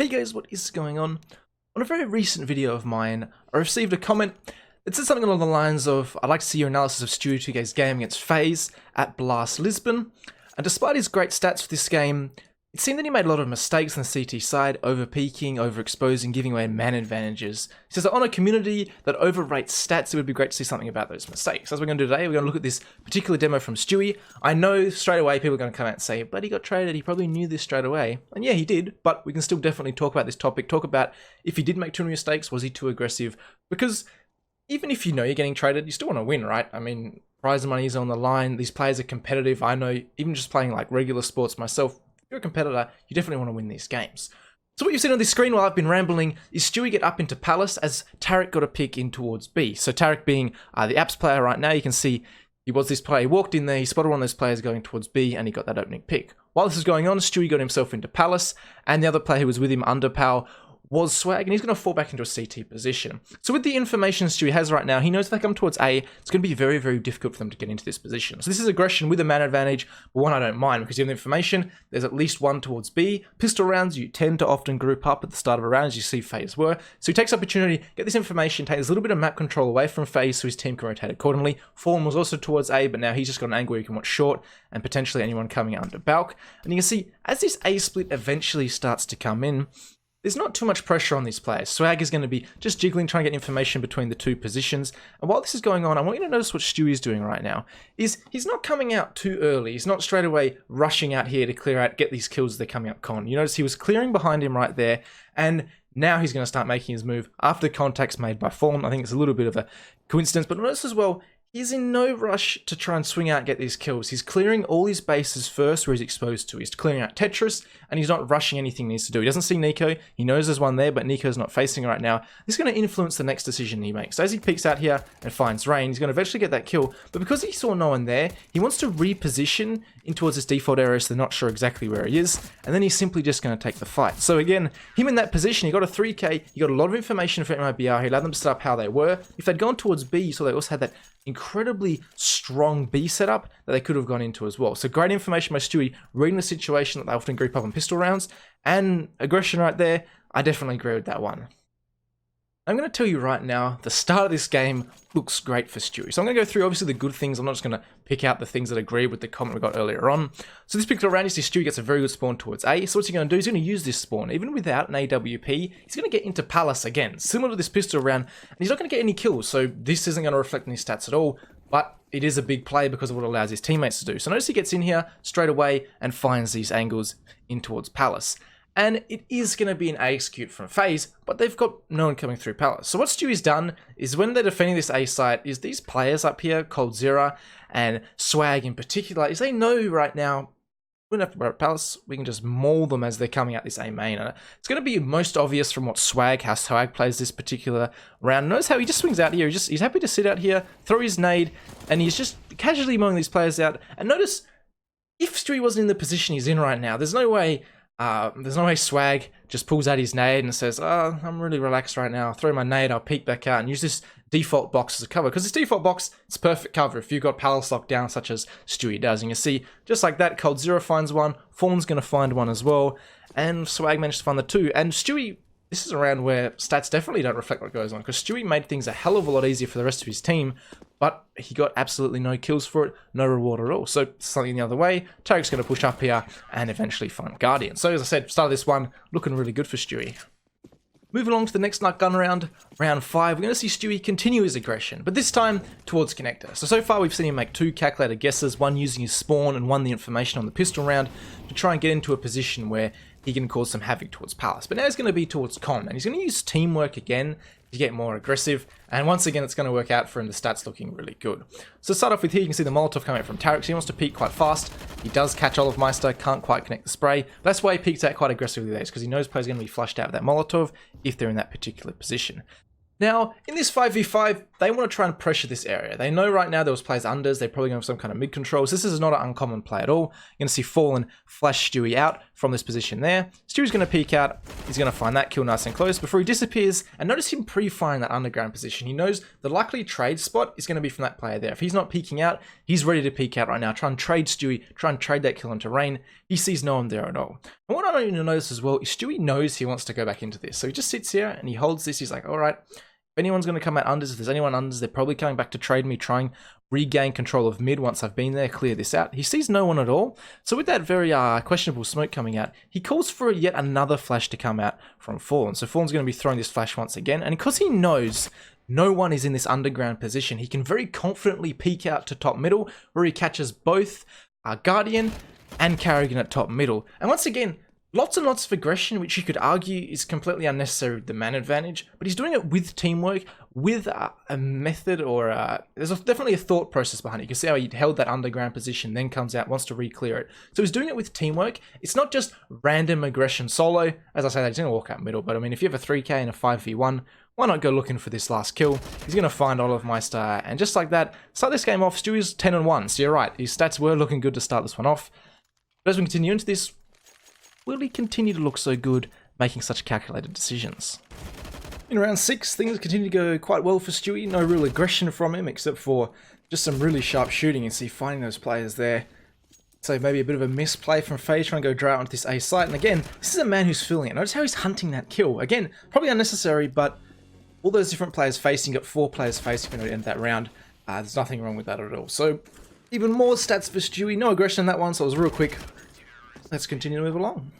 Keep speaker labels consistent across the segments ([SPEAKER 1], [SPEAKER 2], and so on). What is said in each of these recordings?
[SPEAKER 1] Hey guys, what is going on? On a very recent video of mine, I received a comment that said something along the lines of, I'd like to see your analysis of Stewie2K's game against Faze at BLAST Lisbon. And despite his great stats for this game, it seemed that he made a lot of mistakes on the CT side, over-peaking, overexposing, giving away man advantages. He says that on a community that overrates stats, it would be great to see something about those mistakes. As we're going to do today, we're going to look at this particular demo from Stewie. I know straight away people are going to come out and say, but he got traded, he probably knew this straight away. And yeah, he did, but we can still definitely talk about this topic, talk about if he did make too many mistakes, was he too aggressive? Because even if you know you're getting traded, you still want to win, right? I mean, prize money is on the line, these players are competitive. I know, even just playing like regular sports myself, you're a competitor, you definitely want to win these games. So what you've seen on this screen while I've been rambling is Stewie get up into Palace as Tarek got a pick in towards B. So Tarek being the apps player right now, you can see he was this player. He walked in there, he spotted one of those players going towards B, and he got that opening pick. While this is going on, Stewie got himself into Palace, and the other player who was with him under Pal was Swag, and he's going to fall back into a CT position. So with the information Stewie has right now, he knows if they come towards A, it's going to be very, very difficult for them to get into this position. So this is aggression with a man advantage, but one I don't mind, because you have the information, there's at least one towards B. Pistol rounds, you tend to often group up at the start of a round, as you see Faze were. So he takes opportunity, get this information, takes a little bit of map control away from Faze so his team can rotate accordingly. Fallen was also towards A, but now he's just got an angle where you can watch short, and potentially anyone coming under Balk. And you can see, as this A split eventually starts to come in, there's not too much pressure on these players. Swag is going to be just jiggling, trying to get information between the two positions. And while this is going on, I want you to notice what Stewie is doing right now. Is he's not coming out too early. He's not straight away rushing out here to clear out, get these kills as they're coming up con. You notice he was clearing behind him right there. And now he's going to start making his move after the contact's made by Fallen. I think it's a little bit of a coincidence. But notice as well, he's in no rush to try and swing out and get these kills. He's clearing all his bases first where he's exposed to. He's clearing out Tetris, and he's not rushing anything he needs to do. He doesn't see Nico. He knows there's one there, but Nico's not facing right now. This is going to influence the next decision he makes. So as he peeks out here and finds Rain, he's going to eventually get that kill. But because he saw no one there, he wants to reposition in towards his default area so they're not sure exactly where he is. And then he's simply just going to take the fight. So again, him in that position, he got a 3K. He got a lot of information for MIBR. He allowed them to set up how they were. If they'd gone towards B, you saw they also had that incredibly strong B setup that they could have gone into as well. So great information by Stewie, reading the situation that they often group up on pistol rounds, and aggression right there. I definitely agree with that one. I'm going to tell you right now, the start of this game looks great for Stewie. So I'm going to go through obviously the good things. I'm not just going to pick out the things that agree with the comment we got earlier on. So this particular round, you see Stewie gets a very good spawn towards A. So what's he going to do? He's going to use this spawn. Even without an AWP, he's going to get into Palace again. Similar to this pistol round, and he's not going to get any kills. So this isn't going to reflect on his stats at all. But it is a big play because of what it allows his teammates to do. So notice he gets in here straight away and finds these angles in towards Palace. And it is going to be an A execute from Faze, but they've got no one coming through Palace. So what Stewie's done is when they're defending this A site, is these players up here, coldzera and Swag in particular, is they know right now, we don't have to worry about Palace, we can just maul them as they're coming out this A main. And it's going to be most obvious from what how Swag plays this particular round. Notice how he just swings out here, he's happy to sit out here, throw his nade, and he's just casually mowing these players out. And notice, if Stewie wasn't in the position he's in right now, there's no way Swag just pulls out his nade and says, oh, I'm really relaxed right now, I'll throw my nade, I'll peek back out and use this default box as a cover. Because this default box, it's perfect cover if you've got Palace locked down such as Stewie does. And you see, just like that, coldzera finds one, Fallen's going to find one as well, and Swag managed to find the two. And Stewie, this is a round where stats definitely don't reflect what goes on, because Stewie made things a hell of a lot easier for the rest of his team, but he got absolutely no kills for it, no reward at all. So something the other way, Tarek's going to push up here and eventually find Guardian. So as I said, start of this one, looking really good for Stewie. Moving along to the next nut gun round, round 5, we're going to see Stewie continue his aggression, but this time towards Connector. So far we've seen him make 2 calculated guesses, one using his spawn and one the information on the pistol round to try and get into a position where he can cause some havoc towards Palace. But now he's going to be towards Con, and he's going to use teamwork again to get more aggressive, and once again it's going to work out for him, the stats looking really good. So to start off with here, you can see the Molotov coming out from Tarek, so he wants to peek quite fast. He does catch Olive Meister, can't quite connect the spray, but that's why he peeks out quite aggressively there, because he knows players are going to be flushed out with that Molotov if they're in that particular position. Now, in this 5v5, they want to try and pressure this area. They know right now there was players unders, they're probably going to have some kind of mid controls. This is not an uncommon play at all. You're going to see Fallen flash Stewie out from this position there. Stewie's going to peek out. He's He's going to find that kill nice and close before he disappears, and notice him pre-firing that underground position. He knows the likely trade spot is going to be from that player there. If he's not peeking out, he's ready to peek out right now. Try and trade Stewie, try and trade that kill onto Rain. He sees no one there at all. And what I want you to notice as well is Stewie knows he wants to go back into this. So he just sits here and he holds this. He's like, all right, if anyone's going to come out unders, if there's anyone unders, they're probably coming back to trade me, trying regain control of mid once I've been there, clear this out. He sees no one at all. So with that very questionable smoke coming out, he calls for yet another flash to come out from Fallen. So Fallen's going to be throwing this flash once again. And because he knows no one is in this underground position, he can very confidently peek out to top middle, where he catches both Guardian and Carrigan at top middle. And once again, lots and lots of aggression, which you could argue is completely unnecessary with the man advantage, but he's doing it with teamwork, with a method, or there's definitely a thought process behind it. You can see how he held that underground position, then comes out, wants to re-clear it. So he's doing it with teamwork. It's not just random aggression solo. As I say, he's going to walk out middle, but I mean, if you have a 3k and a 5v1, why not go looking for this last kill? He's going to find Olofmeister, and just like that, start this game off. Stewie's 10-1, so you're right, his stats were looking good to start this one off. But as we continue into this, will he continue to look so good, making such calculated decisions? In round 6, things continue to go quite well for Stewie. No real aggression from him, except for just some really sharp shooting. You see, finding those players there. So maybe a bit of a misplay from Faze, trying to go drought onto this A site. And again, this is a man who's feeling it. Notice how he's hunting that kill. Again, probably unnecessary, but all those different players facing, got 4 players facing when we end that round. There's nothing wrong with that at all. So even more stats for Stewie. No aggression in that one, so it was real quick. Let's continue to move along.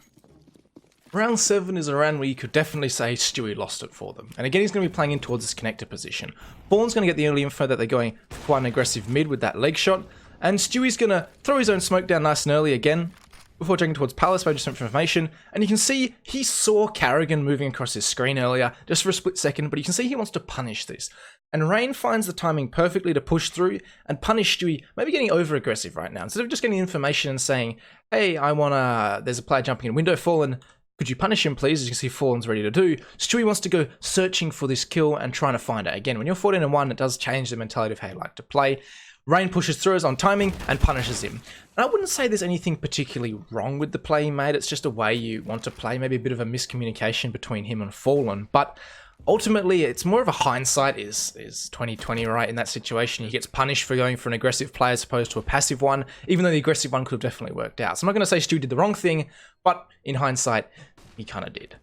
[SPEAKER 1] Round 7 is a round where you could definitely say Stewie lost it for them. And again, he's going to be playing in towards this connector position. Fallen's going to get the early info that they're going for quite an aggressive mid with that leg shot. And Stewie's going to throw his own smoke down nice and early again, before taking towards Palace by just some information. And you can see he saw Carrigan moving across his screen earlier, just for a split second, but you can see he wants to punish this. And Rain finds the timing perfectly to push through and punish Stewie, maybe getting over aggressive right now. Instead of just getting information and saying, hey, there's a player jumping in window, Fallen, could you punish him, please? As you can see, Fallen's ready to do. Stewie wants to go searching for this kill and trying to find it. Again, when you're 14-1, it does change the mentality of how you like to play. Rain pushes through us on timing and punishes him. And I wouldn't say there's anything particularly wrong with the play he made. It's just a way you want to play. Maybe a bit of a miscommunication between him and Fallen. But ultimately, it's more of a hindsight is 2020, right? In that situation, he gets punished for going for an aggressive play as opposed to a passive one, even though the aggressive one could have definitely worked out. So I'm not going to say Stu did the wrong thing, but in hindsight, he kind of did.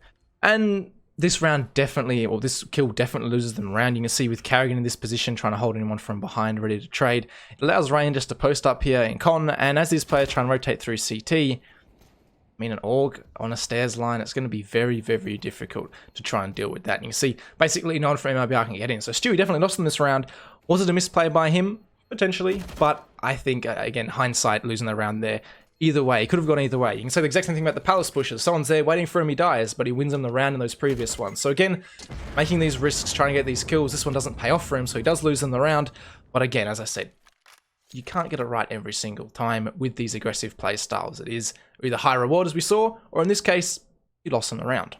[SPEAKER 1] And this round definitely, or this kill definitely loses them round. You can see with Carrigan in this position, trying to hold anyone from behind, ready to trade. It allows Rain just to post up here in con, and as these players try and rotate through CT, I mean, an AUG on a stairs line, it's going to be very, very difficult to try and deal with that. And you can see, basically, no one from MRBR can get in. So Stewie definitely lost in this round. Was it a misplay by him? Potentially. But I think, again, hindsight, losing the round there. Either way, he could have gone either way. You can say the exact same thing about the Palace pushes. Someone's there waiting for him, he dies, but he wins him the round in those previous ones. So again, making these risks, trying to get these kills, this one doesn't pay off for him, so he does lose them the round. But again, as I said, you can't get it right every single time with these aggressive play styles. It is either high reward, as we saw, or in this case, you lost them the round.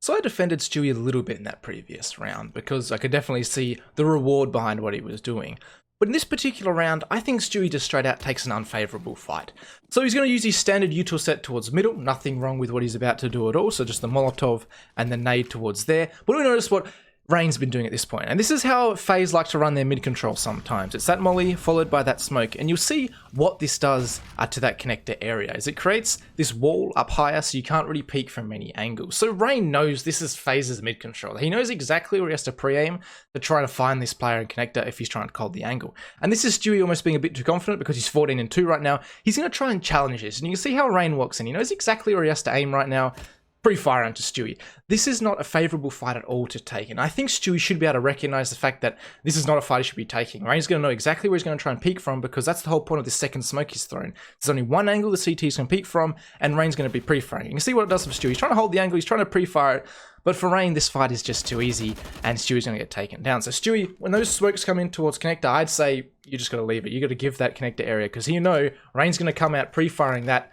[SPEAKER 1] So I defended Stewie a little bit in that previous round, because I could definitely see the reward behind what he was doing. But in this particular round, I think Stewie just straight out takes an unfavourable fight. So he's going to use his standard util set towards middle, nothing wrong with what he's about to do at all, so just the Molotov and the nade towards there. But we notice what Rain's been doing at this point, and this is how Faze like to run their mid control sometimes. It's that molly followed by that smoke, and you'll see what this does to that connector area, is it creates this wall up higher so you can't really peek from many angles. So Rain knows this is Faze's mid control. He knows exactly where he has to pre-aim to try to find this player and connector if he's trying to hold the angle. And this is Stewie almost being a bit too confident because he's 14-2 right now. He's going to try and challenge this, and you can see how Rain walks in. He knows exactly where he has to aim right now. Pre-fire onto Stewie. This is not a favourable fight at all to take, and I think Stewie should be able to recognise the fact that this is not a fight he should be taking. Rain's going to know exactly where he's going to try and peek from, because that's the whole point of this second smoke he's thrown. There's only one angle the CT's going to peek from, and Rain's going to be pre-firing. You can see what it does for Stewie. He's trying to hold the angle, he's trying to pre-fire it, but for Rain, this fight is just too easy, and Stewie's going to get taken down. So Stewie, when those smokes come in towards connector, I'd say you just got to leave it. You got to give that connector area, because you know Rain's going to come out pre-firing that.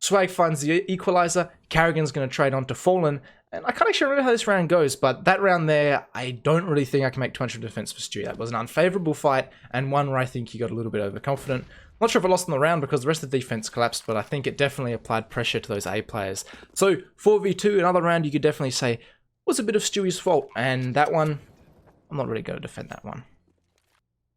[SPEAKER 1] Swag finds the equalizer, Carrigan's going to trade on to Fallen, and I can't actually remember how this round goes, but that round there, I don't really think I can make 200 defense for Stewie. That was an unfavourable fight, and one where I think he got a little bit overconfident. Not sure if I lost in the round because the rest of the defense collapsed, but I think it definitely applied pressure to those A players. So 4v2, another round you could definitely say was a bit of Stewie's fault, and that one, I'm not really going to defend that one.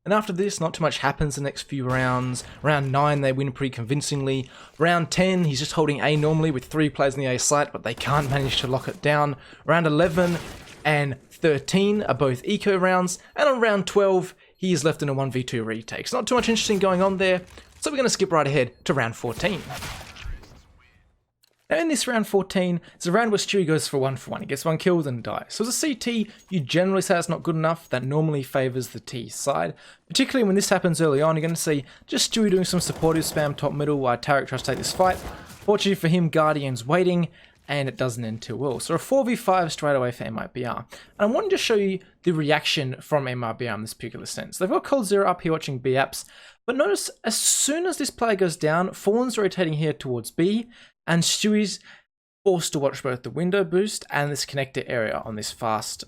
[SPEAKER 1] And after this, not too much happens the next few rounds. Round 9, they win pretty convincingly. Round 10, he's just holding A normally with 3 players in the A site, but they can't manage to lock it down. Round 11 and 13 are both eco rounds, and on round 12, he is left in a 1v2 retake. So not too much interesting going on there, so we're going to skip right ahead to round 14. Now in this round 14, it's a round where Stewie goes for 1-for-1. He gets 1 kill and dies. So as a CT, you generally say it's not good enough. That normally favours the T side. Particularly when this happens early on, you're going to see just Stewie doing some supportive spam top middle while Tarek tries to take this fight. Fortunately for him, Guardian's waiting, and it doesn't end too well. So a 4v5 straight away for MIBR. And I wanted to show you the reaction from MIBR in this particular sense. They've got Cold Zero up here watching B apps, but notice as soon as this player goes down, Fallen's rotating here towards B, and Stewie's forced to watch both the window boost and this connector area on this fast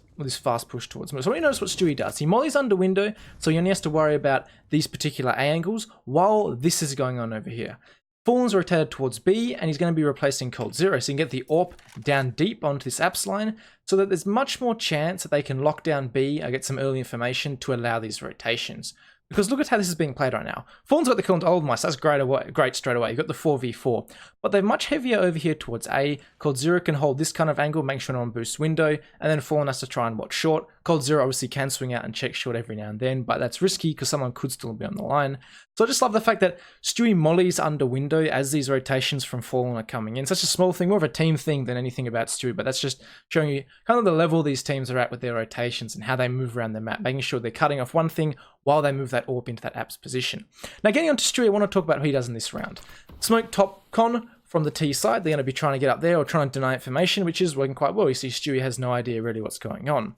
[SPEAKER 1] push towards me. So you notice what Stewie does. He mollies under window, so he only has to worry about these particular A angles while this is going on over here. Fallen's rotated towards B, and he's going to be replacing Cold Zero, so you can get the AWP down deep onto this apps line, so that there's much more chance that they can lock down B or get some early information to allow these rotations. Because look at how this is being played right now. Fallen's got the kill into Old Mice, that's great straight away. You've got the 4v4. But they're much heavier over here towards A. Cold Zero can hold this kind of angle, make sure no one boosts window, and then Fallen has to try and watch short. Cold Zero obviously can swing out and check short every now and then, but that's risky because someone could still be on the line. So I just love the fact that Stewie mollies under window as these rotations from Fallen are coming in. Such a small thing, more of a team thing than anything about Stewie, but that's just showing you kind of the level these teams are at with their rotations and how they move around the map, making sure they're cutting off one thing while they move that AWP into that apps position. Now getting on to Stewie, I want to talk about what he does in this round. Smoke top con from the T side, they're going to be trying to get up there or trying to deny information, which is working quite well. You see Stewie has no idea really what's going on.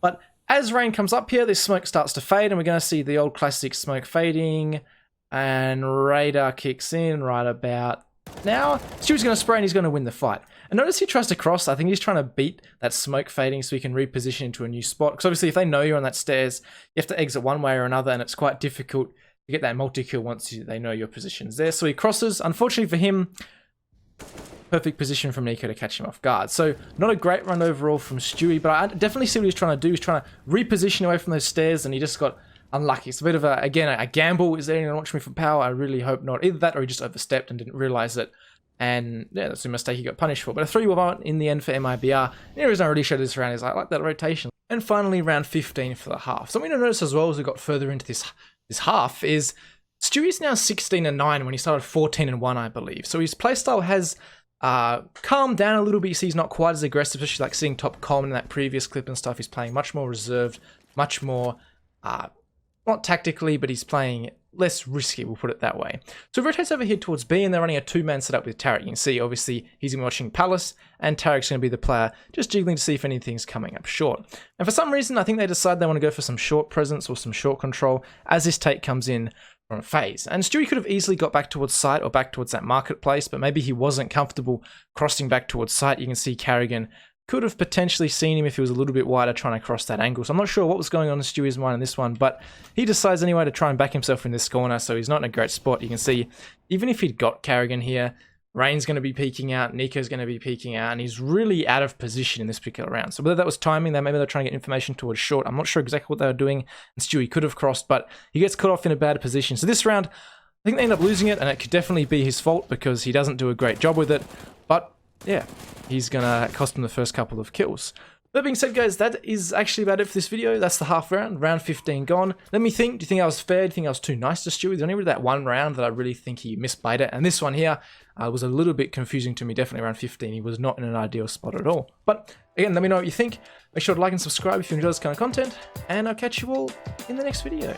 [SPEAKER 1] But as rain comes up here, this smoke starts to fade, and we're going to see the old classic smoke fading, and radar kicks in right about now. Stewie's going to spray and he's going to win the fight. And notice he tries to cross. I think he's trying to beat that smoke fading so he can reposition into a new spot. Because obviously if they know you're on that stairs, you have to exit one way or another, and it's quite difficult to get that multi-kill once they know your position's there. So he crosses. Unfortunately for him, perfect position from Nico to catch him off guard. So not a great run overall from Stewie, but I definitely see what he's trying to do. He's trying to reposition away from those stairs, and he just got unlucky. It's a bit of a gamble. Is there anyone watching me for power? I really hope not. Either that or he just overstepped and didn't realize it. And yeah, that's a mistake he got punished for. But a 3-1 in the end for MIBR. The reason I really showed this round is I like that rotation. And finally, round 15 for the half. Something to notice as well as we got further into this half is Stewie's now 16-9 when he started 14-1, I believe. So his playstyle has calmed down a little bit. You see he's not quite as aggressive, especially like seeing top com in that previous clip and stuff. He's playing much more reserved, much more not tactically, but he's playing less risky, we'll put it that way. So he rotates over here towards B, and they're running a 2-man setup with Tarek. You can see, obviously, he's been watching Palace, and Tarek's going to be the player just jiggling to see if anything's coming up short. And for some reason, I think they decide they want to go for some short presence or some short control as this take comes in from Faze. And Stewie could have easily got back towards site or back towards that marketplace, but maybe he wasn't comfortable crossing back towards site. You can see Carrigan could have potentially seen him if he was a little bit wider trying to cross that angle. So I'm not sure what was going on in Stewie's mind in this one, but he decides anyway to try and back himself in this corner, so he's not in a great spot. You can see, even if he'd got Carrigan here, Rain's going to be peeking out, Nico's going to be peeking out, and he's really out of position in this particular round. So whether that was timing, maybe they're trying to get information towards short, I'm not sure exactly what they were doing, and Stewie could have crossed, but he gets cut off in a bad position. So this round, I think they end up losing it, and it could definitely be his fault because he doesn't do a great job with it, but yeah, he's gonna cost him the first couple of kills. That being said, guys, that is actually about it for this video. That's the half round, round 15 gone. Let me think, do you think I was fair? Do you think I was too nice to Stewie? There's only really that one round that I really think he misplayed it, and this one here was a little bit confusing to me, definitely around 15. He was not in an ideal spot at all. But again, let me know what you think. Make sure to like and subscribe if you enjoy this kind of content, and I'll catch you all in the next video.